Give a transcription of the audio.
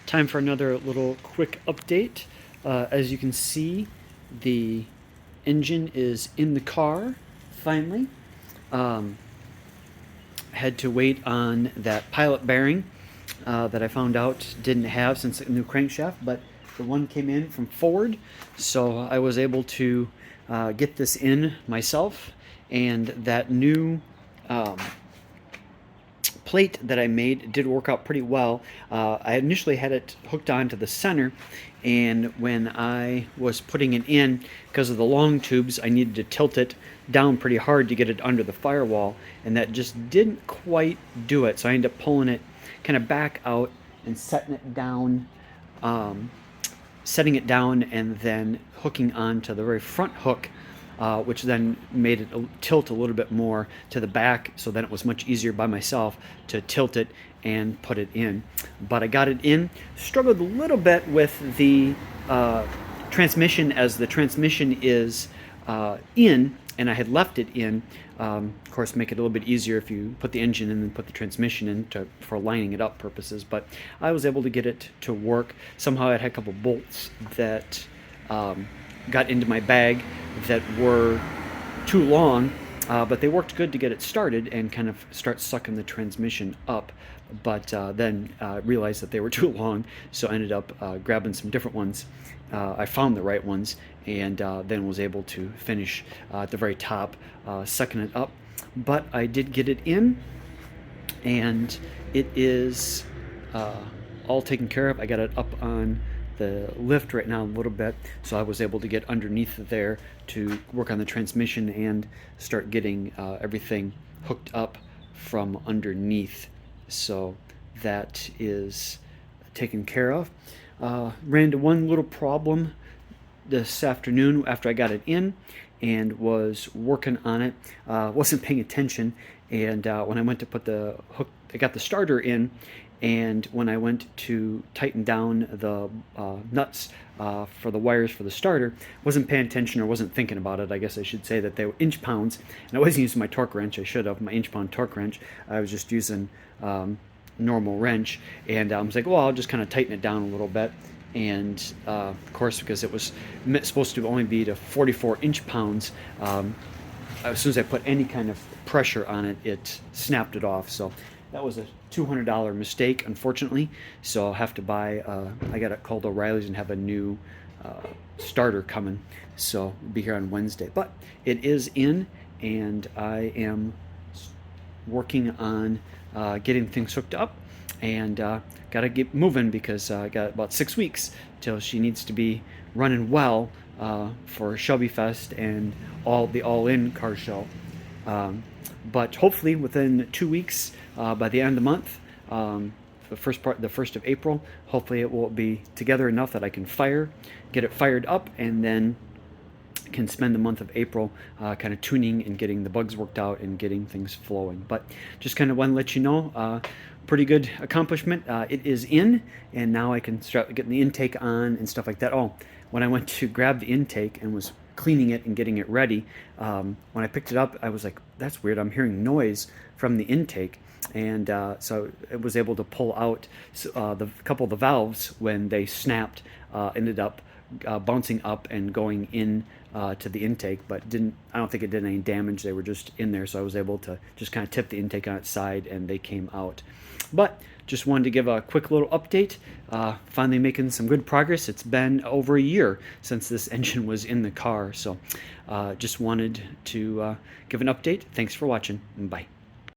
Time for another little quick update. As you can see, the engine is in the car, finally. Um, had to wait on that pilot bearing that I found out didn't have since the new crankshaft, but the one came in from Ford, so I was able to get this in myself, and that new plate that I made did work out pretty well. I initially had it hooked onto the center, and when I was putting it in, because of the long tubes, I needed to tilt it down pretty hard to get it under the firewall, and that just didn't quite do it. So I ended up pulling it kind of back out and setting it down, and then hooking onto the very front hook, which then made it tilt a little bit more to the back, so then it was much easier by myself to tilt it and put it in. But I got it in. Struggled a little bit with the transmission, as the transmission is in, and I had left it in. Of course, make it a little bit easier if you put the engine in and put the transmission in for lining it up purposes. But I was able to get it to work. Somehow I had a couple bolts that got into my bag that were too long, but they worked good to get it started and kind of start sucking the transmission up. But then realized that they were too long, so I ended up grabbing some different ones. I found the right ones, and then was able to finish at the very top, sucking it up. But I did get it in, and it is all taken care of. I got it up on the lift right now a little bit, so I was able to get underneath there to work on the transmission and start getting everything hooked up from underneath. So that is taken care of. Ran into one little problem this afternoon after I got it in and was working on it. Wasn't paying attention, and when I went to put the hook, I got the starter in, and when I went to tighten down the nuts for the wires for the starter, wasn't paying attention, or wasn't thinking about it. I guess I should say that they were inch pounds, and I wasn't using my torque wrench. I should have my inch pound torque wrench. I was just using normal wrench, and I was like, well, I'll just kind of tighten it down a little bit. And of course, because it was supposed to only be to 44 inch pounds, as soon as I put any kind of pressure on it, it snapped it off. So that was a $200 mistake, unfortunately. So I'll have to buy, I got it called O'Reilly's and have a new starter coming. So it'll be here on Wednesday. But it is in, and I am working on getting things hooked up, and got to get moving, because I got about 6 weeks till she needs to be running well for Shelby Fest and the all-in car show. But hopefully within 2 weeks, by the end of the month, the 1st of April, hopefully it will be together enough that I can get it fired up, and then can spend the month of April kind of tuning and getting the bugs worked out and getting things flowing. But just kind of want to let you know, pretty good accomplishment. It is in, and now I can start getting the intake on and stuff like that. Oh, when I went to grab the intake and was cleaning it and getting it ready, when I picked it up, I was like, that's weird, I'm hearing noise from the intake. And so it was able to pull out the couple of the valves. When they snapped, ended up bouncing up and going in to the intake, but I don't think it did any damage. They were just in there, so I was able to just kind of tip the intake on its side, and they came out. But just wanted to give a quick little update. Finally making some good progress. It's been over a year since this engine was in the car, so just wanted to give an update. Thanks for watching, and bye.